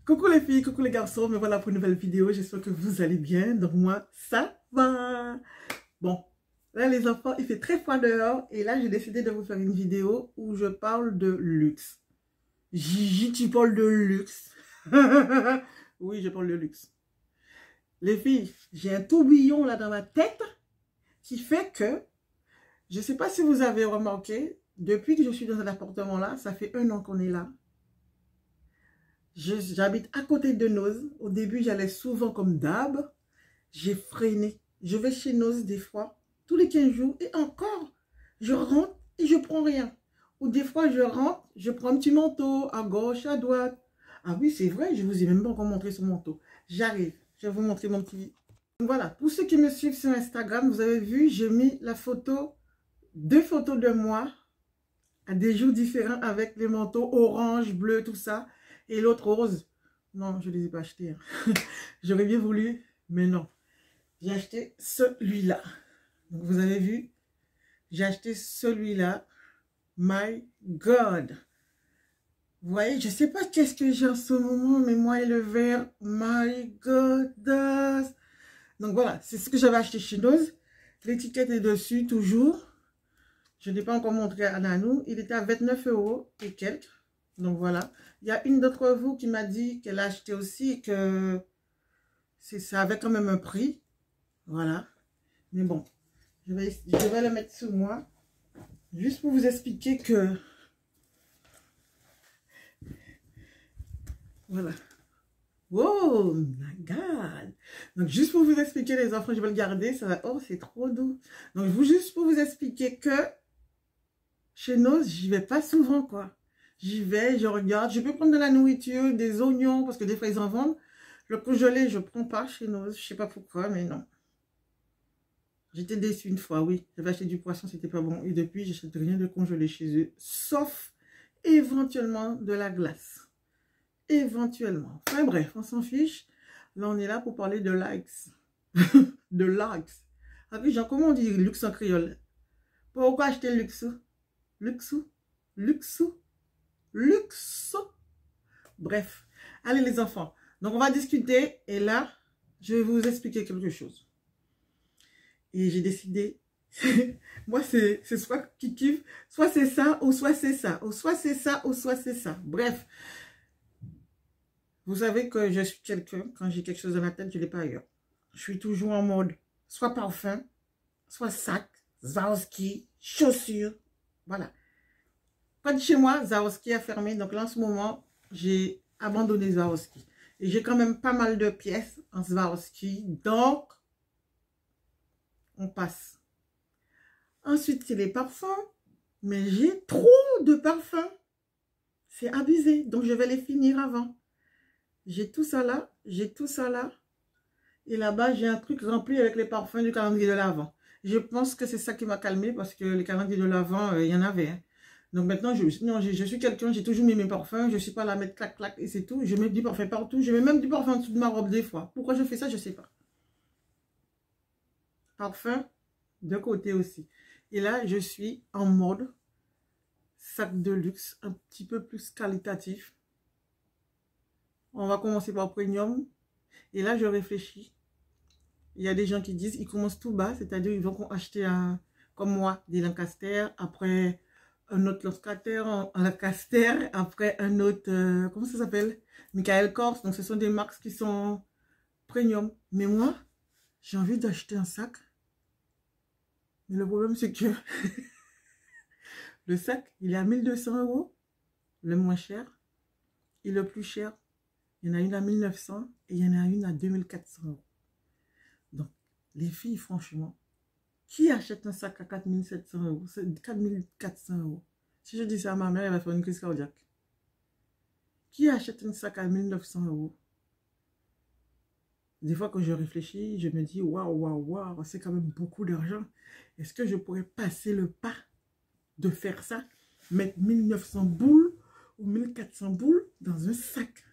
Coucou les filles, coucou les garçons, me voilà pour une nouvelle vidéo, j'espère que vous allez bien, donc moi ça va. Bon, là les enfants, il fait très froid dehors et là j'ai décidé de vous faire une vidéo où je parle de luxe. Gigi, tu parles de luxe? Oui, je parle de luxe. Les filles, j'ai un tourbillon là dans ma tête qui fait que, je ne sais pas si vous avez remarqué, depuis que je suis dans un appartement là, ça fait 1 an qu'on est là. J'habite à côté de Noz. Au début, j'allais souvent comme d'hab. J'ai freiné. Je vais chez Noz des fois, tous les 15 jours. Et encore, je rentre et je prends rien. Ou des fois, je rentre, je prends un petit manteau à gauche, à droite. Ah oui, c'est vrai, je vous ai même pas encore montré ce manteau. J'arrive, je vais vous montrer mon petit... Donc voilà, pour ceux qui me suivent sur Instagram, vous avez vu, j'ai mis la photo, 2 photos de moi à des jours différents avec les manteaux orange, bleu, tout ça. Et l'autre rose, non, je ne les ai pas achetés. Hein. J'aurais bien voulu, mais non. J'ai acheté celui-là. Donc, vous avez vu, j'ai acheté celui-là. My God. Vous voyez, je ne sais pas qu'est-ce que j'ai en ce moment, mais moi et le vert, my God. Donc voilà, c'est ce que j'avais acheté chez Noz. L'étiquette est dessus, toujours. Je n'ai pas encore montré à Nanou. Il était à 29 € et quelques. Donc voilà. Il y a une d'entre vous qui m'a dit qu'elle a acheté aussi et que ça avait quand même un prix. Voilà. Mais bon, je vais le mettre sur moi. Juste pour vous expliquer que... Voilà. Oh my God. Donc juste pour vous expliquer les enfants, je vais le garder. Ça va... Oh, c'est trop doux. Donc juste pour vous expliquer que chez Noz, j'y vais pas souvent quoi. J'y vais, je regarde. Je peux prendre de la nourriture, des oignons, parce que des fois, ils en vendent. Le congelé, je ne prends pas chez Noz. Je ne sais pas pourquoi, mais non. J'étais déçue une fois, oui. J'avais acheté du poisson, c'était pas bon. Et depuis, je n'achète rien de congelé chez eux. Sauf, éventuellement, de la glace. Éventuellement. Enfin bref, on s'en fiche. Là, on est là pour parler de likes. De likes. Ah oui, Jean, comment on dit luxe en créole? Pourquoi acheter luxe? Luxe? Luxe? Luxe. Bref, allez les enfants. Donc on va discuter et là, je vais vous expliquer quelque chose. Et j'ai décidé, moi c'est soit qui kiffe, soit c'est ça, ou soit c'est ça, ou soit c'est ça, ou soit c'est ça. Bref, vous savez que je suis quelqu'un, quand j'ai quelque chose dans la tête, je ne l'ai pas ailleurs. Je suis toujours en mode, soit parfum, soit sac, Swarovski, chaussures, voilà. Pas de chez moi, Swarovski a fermé. Donc là, en ce moment, j'ai abandonné Swarovski. Et j'ai quand même pas mal de pièces en Swarovski. Donc, on passe. Ensuite, c'est les parfums. Mais j'ai trop de parfums. C'est abusé. Donc, je vais les finir avant. J'ai tout ça là. J'ai tout ça là. Et là-bas, j'ai un truc rempli avec les parfums du calendrier de l'Avent. Je pense que c'est ça qui m'a calmé parce que les calendriers de l'Avent, il y en avait. Hein. Donc maintenant, je suis quelqu'un, j'ai toujours mis mes parfums. Je ne suis pas là à mettre clac, clac et c'est tout. Je mets du parfum partout. Je mets même du parfum en dessous de ma robe des fois. Pourquoi je fais ça, je ne sais pas. Parfum de côté aussi. Et là, je suis en mode sac de luxe, un petit peu plus qualitatif. On va commencer par premium. Et là, je réfléchis. Il y a des gens qui disent, ils commencent tout bas, c'est-à-dire ils vont acheter comme moi, des Lancaster, après un autre Lancaster, après un autre, comment ça s'appelle? Michael Kors. Donc ce sont des marques qui sont premium. Mais moi, j'ai envie d'acheter un sac. Mais le problème, c'est que le sac, il est à 1200 €, le moins cher. Et le plus cher, il y en a une à 1900 et il y en a une à 2400 €. Donc, les filles, franchement, qui achète un sac à 4700 €, 4400 €? Si je dis ça à ma mère, elle va faire une crise cardiaque. Qui achète un sac à 1900 €? Des fois, quand je réfléchis, je me dis, waouh, waouh, waouh, c'est quand même beaucoup d'argent. Est-ce que je pourrais passer le pas de faire ça? Mettre 1900 boules ou 1400 boules dans un sac?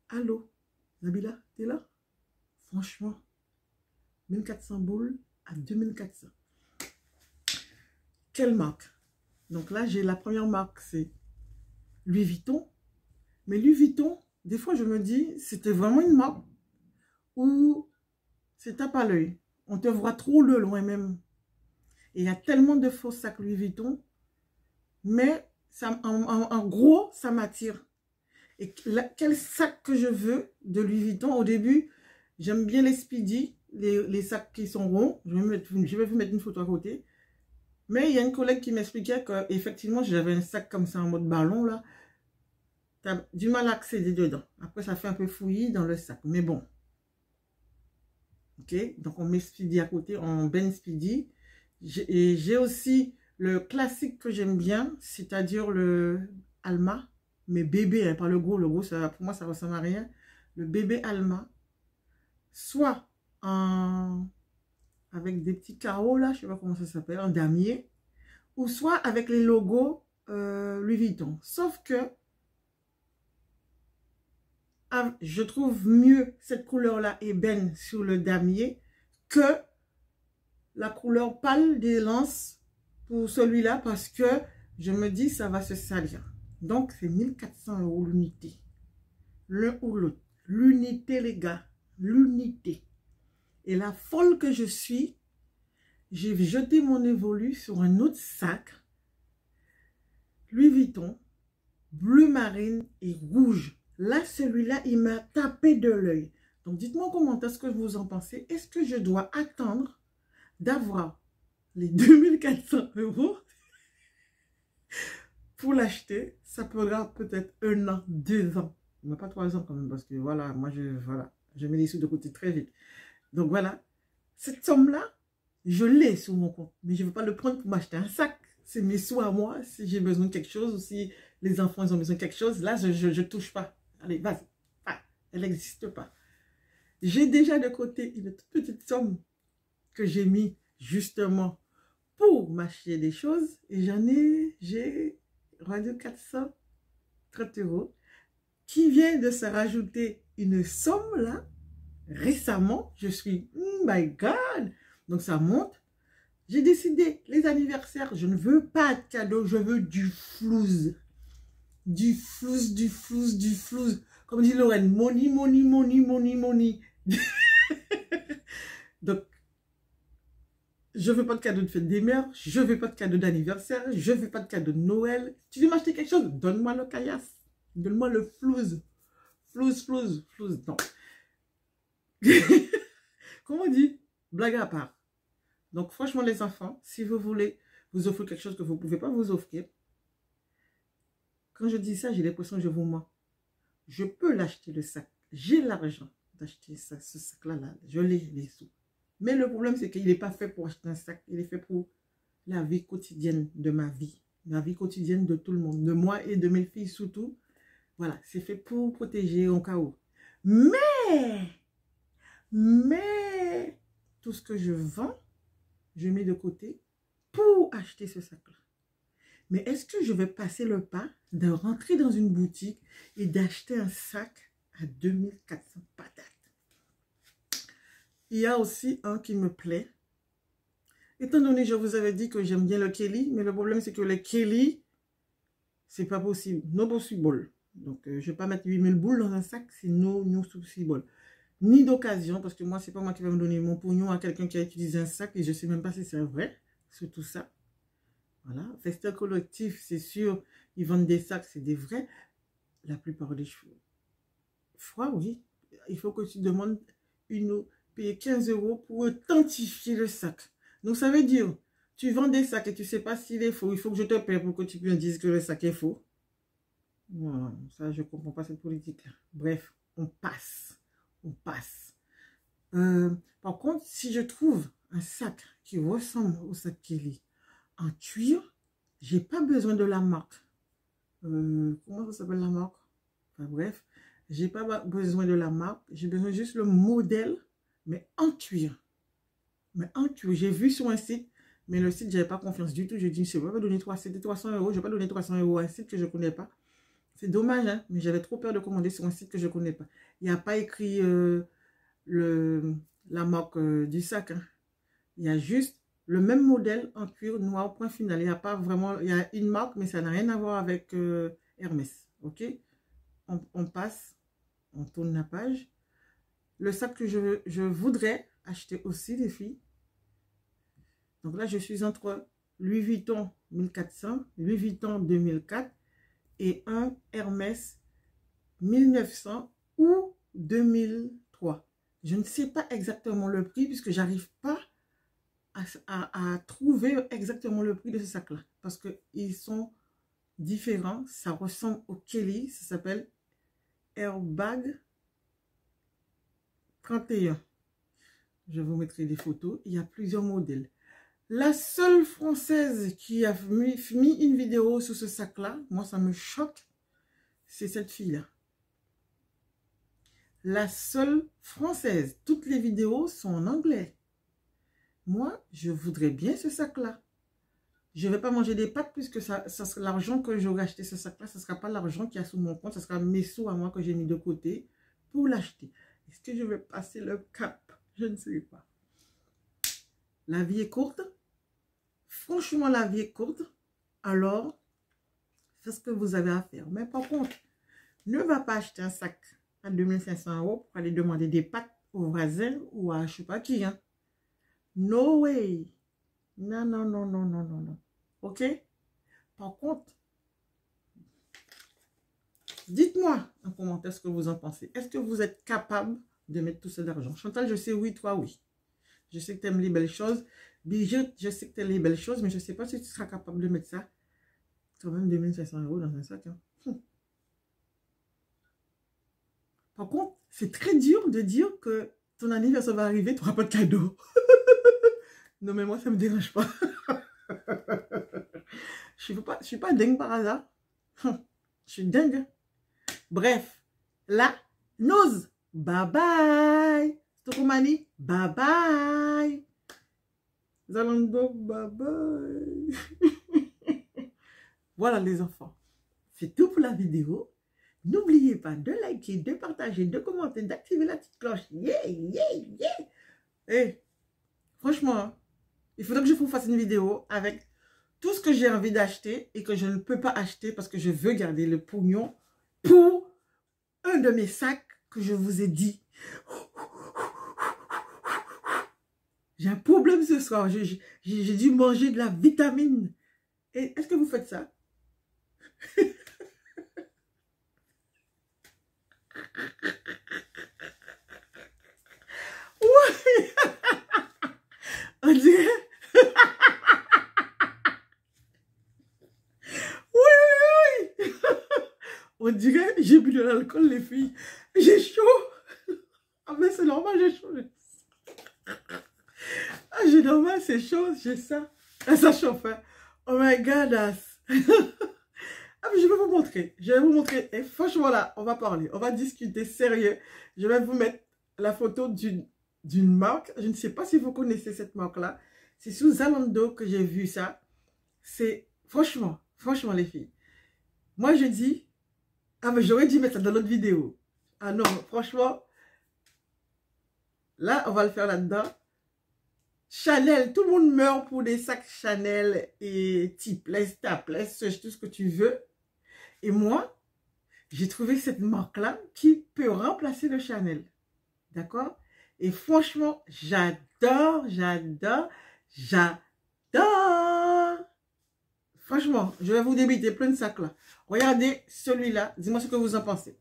Allô, Nabila, t'es là? Franchement, 1400 boules à 2400. Quelle marque? Donc là, j'ai la première marque, c'est Louis Vuitton. Mais Louis Vuitton, des fois, je me dis, c'était vraiment une marque où c'est tape à l'œil. On te voit trop de loin même. Et il y a tellement de faux sacs Louis Vuitton. Mais ça, en gros, ça m'attire. Et quel sac que je veux de Louis Vuitton? Au début, j'aime bien les Speedy, les sacs qui sont ronds. Je vais vous mettre une photo à côté. Mais il y a une collègue qui m'expliquait qu'effectivement, j'avais un sac comme ça en mode ballon, là. Tu as du mal à accéder dedans. Après, ça fait un peu fouillis dans le sac. Mais bon. Ok, donc on met Speedy à côté, on Ben Speedy. Et j'ai aussi le classique que j'aime bien, c'est-à-dire le Alma, mais bébé, hein, pas le gros. Le gros, ça, pour moi, ça ressemble à rien. Le bébé Alma, soit avec des petits carreaux, là, je sais pas comment ça s'appelle, en damier, ou soit avec les logos Louis Vuitton. Sauf que je trouve mieux cette couleur-là ébène sur le damier que la couleur pâle des lances pour celui-là parce que je me dis ça va se salir. Donc c'est 1400 € l'unité. L'un ou l'autre. L'unité les gars. L'unité. Et la folle que je suis, j'ai jeté mon évolu sur un autre sac. Louis Vuitton. Bleu marine et rouge. Là, celui-là, il m'a tapé de l'œil. Donc, dites-moi en commentaire ce que vous en pensez. Est-ce que je dois attendre d'avoir les 2400 € pour l'acheter? Ça prendra peut-être 1 an, 2 ans. Mais pas 3 ans quand même, parce que voilà, moi, je mets les sous de côté très vite. Donc, voilà. Cette somme-là, je l'ai sur mon compte. Mais je ne veux pas le prendre pour m'acheter un sac. C'est mes sous à moi. Si j'ai besoin de quelque chose ou si les enfants ils ont besoin de quelque chose, là, je ne touche pas. Allez, vas-y. Ah, elle n'existe pas. J'ai déjà de côté une toute petite somme que j'ai mis justement pour m'acheter des choses. Et j'ai rendu 430 € qui vient de se rajouter une somme là. Récemment, je suis, oh my God. Donc ça monte. J'ai décidé, les anniversaires, je ne veux pas de cadeaux, je veux du flouze. Du flouze, du flouze, du flouze. Comme dit Lorraine, money, money, money, money, money. Donc, je ne veux pas de cadeau de fête des mères, je ne veux pas de cadeau d'anniversaire, je ne veux pas de cadeau de Noël. Tu veux m'acheter quelque chose? Donne-moi le caillasse. Donne-moi le flouze. Flouze, flouze, flouze. Non. Comment on dit? Blague à part. Donc, franchement, les enfants, si vous voulez vous offrir quelque chose que vous ne pouvez pas vous offrir, quand je dis ça, j'ai l'impression que je vous mens. Je peux l'acheter le sac. J'ai l'argent d'acheter ce sac-là. Je l'ai, les sous. Mais le problème, c'est qu'il n'est pas fait pour acheter un sac. Il est fait pour la vie quotidienne de ma vie. La vie quotidienne de tout le monde. De moi et de mes filles surtout. Voilà, c'est fait pour protéger au cas où. Mais, tout ce que je vends, je mets de côté pour acheter ce sac-là. Mais est-ce que je vais passer le pas de rentrer dans une boutique et d'acheter un sac à 2400 patates? Il y a aussi un qui me plaît. Étant donné, je vous avais dit que j'aime bien le Kelly, mais le problème c'est que le Kelly, c'est pas possible. No possible. Donc, je ne vais pas mettre 8000 boules dans un sac, c'est no possible. Ni d'occasion, parce que moi, c'est pas moi qui vais me donner mon pognon à quelqu'un qui a utilisé un sac et je ne sais même pas si c'est vrai, sur tout ça. Voilà. Festin collectif, c'est sûr, ils vendent des sacs, c'est des vrais. La plupart des cheveux. Froid, oui. Il faut que tu demandes payer 15 € pour authentifier le sac. Donc, ça veut dire, tu vends des sacs et tu ne sais pas s'il est faux. Il faut que je te paye pour que tu me dises que le sac est faux. Non, ça, je ne comprends pas cette politique-là. Bref, on passe. On passe. Par contre, si je trouve un sac qui ressemble au sac Kelly en cuir, j'ai pas besoin de la marque. Comment ça s'appelle la marque? Enfin bref, j'ai pas besoin de la marque. J'ai besoin juste le modèle, mais en cuir. Mais en cuir. J'ai vu sur un site, mais le site, j'avais pas confiance du tout. Je dis, je ne vais pas donner 300 €. Je vais pas donner 300 € à un site que je connais pas. C'est dommage, hein, mais j'avais trop peur de commander sur un site que je connais pas. Il n'y a pas écrit la marque du sac. Hein. Il y a juste le même modèle en cuir noir, point final. Il n'y a pas vraiment, il y a une marque, mais ça n'a rien à voir avec Hermès. Ok? on passe, on tourne la page. Le sac que je voudrais acheter aussi, les filles. Donc là, je suis entre Louis Vuitton 1400, Louis Vuitton 2004 et un Hermès 1900 ou 2003. Je ne sais pas exactement le prix puisque j'arrive pas à trouver exactement le prix de ce sac-là. Parce qu'ils sont différents. Ça ressemble au Kelly. Ça s'appelle Airbag 31. Je vous mettrai des photos. Il y a plusieurs modèles. La seule française qui a mis une vidéo sur ce sac-là, moi ça me choque, c'est cette fille-là. La seule française. Toutes les vidéos sont en anglais. Moi, je voudrais bien ce sac-là. Je ne vais pas manger des pâtes puisque ça sera l'argent que j'aurais acheté ce sac-là. Ce ne sera pas l'argent qui a sous mon compte. Ce sera mes sous à moi que j'ai mis de côté pour l'acheter. Est-ce que je vais passer le cap? Je ne sais pas. La vie est courte. Franchement, la vie est courte. Alors, c'est ce que vous avez à faire. Mais par contre, ne va pas acheter un sac à 2500 € pour aller demander des pâtes aux voisins ou à je ne sais pas qui. Hein. No way. Non, non, non, non, non, non, non. OK? Par contre, dites-moi en commentaire ce que vous en pensez. Est-ce que vous êtes capable de mettre tout cet argent? Chantal, je sais oui, toi oui. Je sais que tu aimes les belles choses. Brigitte, je sais que tu aimes les belles choses, mais je ne sais pas si tu seras capable de mettre ça. C'est quand même 2500 € dans un sac. Hein. Par contre, c'est très dur de dire que ton anniversaire va arriver, tu n'auras pas de cadeau. Non, mais moi, ça ne me dérange pas. Je ne suis pas dingue par hasard. Je suis dingue. Bref, là, Nose, bye bye. Stokomani, bye bye. Zalando, bye bye. Voilà les enfants. C'est tout pour la vidéo. N'oubliez pas de liker, de partager, de commenter, d'activer la petite cloche. Yeah, yeah, yeah. Et franchement, il faudrait que je vous fasse une vidéo avec tout ce que j'ai envie d'acheter et que je ne peux pas acheter parce que je veux garder le pognon pour un de mes sacs que je vous ai dit. J'ai un problème ce soir. J'ai dû manger de la vitamine. Et est-ce que vous faites ça? Oui. On dirait... Oui, oui, oui. On dirait j'ai bu de l'alcool, les filles. J'ai chaud. Ah, mais c'est normal, j'ai chaud. Ah, j'ai normal, c'est chaud, j'ai ça. Ah, ça chauffe. Hein. Oh my God. Ah, mais je vais vous montrer. Je vais vous montrer. Et franchement, là, on va parler. On va discuter sérieux. Je vais vous mettre la photo d'une marque. Je ne sais pas si vous connaissez cette marque-là. C'est sous Zalando que j'ai vu ça. C'est, franchement, les filles. Moi, je dis, ah, mais j'aurais dû mettre ça dans l'autre vidéo. Ah non, franchement, là, on va le faire là-dedans. Chanel, tout le monde meurt pour des sacs Chanel et Tipless, Tapless, tout ce que tu veux. Et moi, j'ai trouvé cette marque-là qui peut remplacer le Chanel. D'accord? Et franchement, j'adore, j'adore, j'adore. Franchement, je vais vous débiter plein de sacs là. Regardez celui-là. Dis-moi ce que vous en pensez.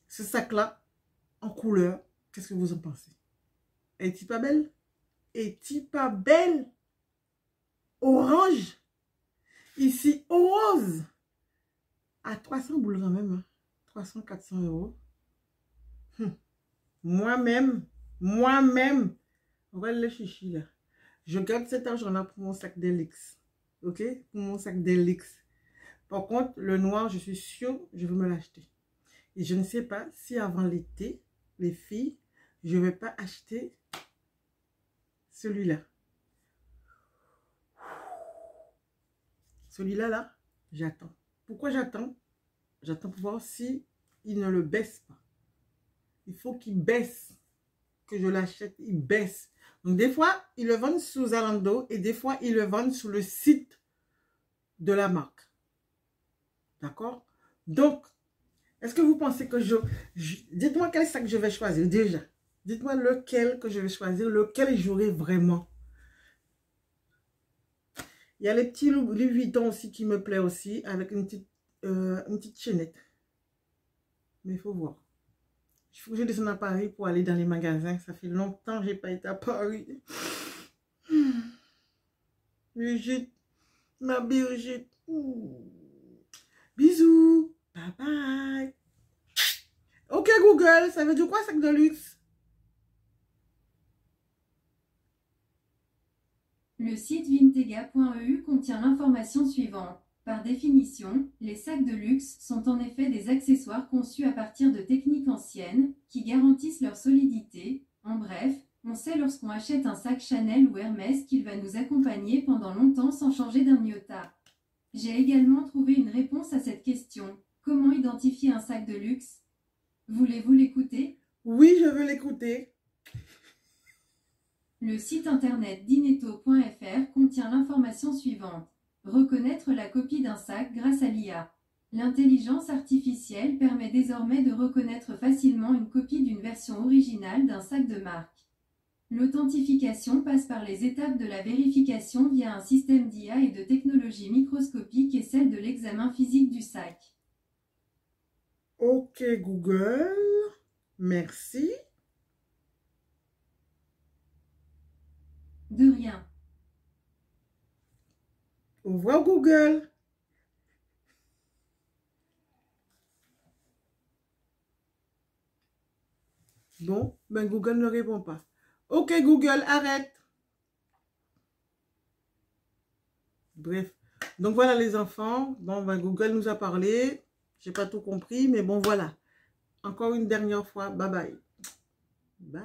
Ce sac-là, en couleur, qu'est-ce que vous en pensez? Est-il pas belle? Est-il pas belle? Orange. Ici, rose. À 300 boules quand même. Hein. 300, 400 €. Moi-même, on va le chichi là. Je garde cet argent-là pour mon sac d'Elix. Ok? Pour mon sac d'Elix. Par contre, le noir, je suis sûre, je vais me l'acheter. Et je ne sais pas si avant l'été, les filles, je ne vais pas acheter celui-là. Celui-là, là, j'attends. Pourquoi j'attends? J'attends pour voir si il ne le baisse pas. Il faut qu'il baisse. Que je l'achète, il baisse. Donc, des fois, ils le vendent sous Zalando et des fois, ils le vendent sur le site de la marque. D'accord? Donc, Est-ce que vous pensez que dites-moi quel sac je vais choisir déjà. Dites-moi lequel que je vais choisir, lequel j'aurai vraiment. Il y a les petits Louis Vuitton aussi qui me plaît aussi, avec une petite chaînette. Mais il faut voir. Il faut que je descende à Paris pour aller dans les magasins. Ça fait longtemps que je n'ai pas été à Paris. Brigitte, ma Brigitte. Bisous. Bye bye. Ok Google, ça veut dire quoi sac de luxe? Le site vintega.eu contient l'information suivante. Par définition, les sacs de luxe sont en effet des accessoires conçus à partir de techniques anciennes, qui garantissent leur solidité. En bref, on sait lorsqu'on achète un sac Chanel ou Hermès qu'il va nous accompagner pendant longtemps sans changer d'un iota. J'ai également trouvé une réponse à cette question. Comment identifier un sac de luxe? Voulez-vous l'écouter? Oui, je veux l'écouter. Le site internet dineto.fr contient l'information suivante. Reconnaître la copie d'un sac grâce à l'IA. L'intelligence artificielle permet désormais de reconnaître facilement une copie d'une version originale d'un sac de marque. L'authentification passe par les étapes de la vérification via un système d'IA et de technologie microscopique et celle de l'examen physique du sac. Ok Google, merci. De rien. Au revoir Google. Bon, ben Google ne répond pas. Ok Google, arrête. Bref. Donc voilà les enfants. Bon, ben Google nous a parlé. J'ai pas tout compris, mais bon voilà. Encore une dernière fois. Bye bye. Bye.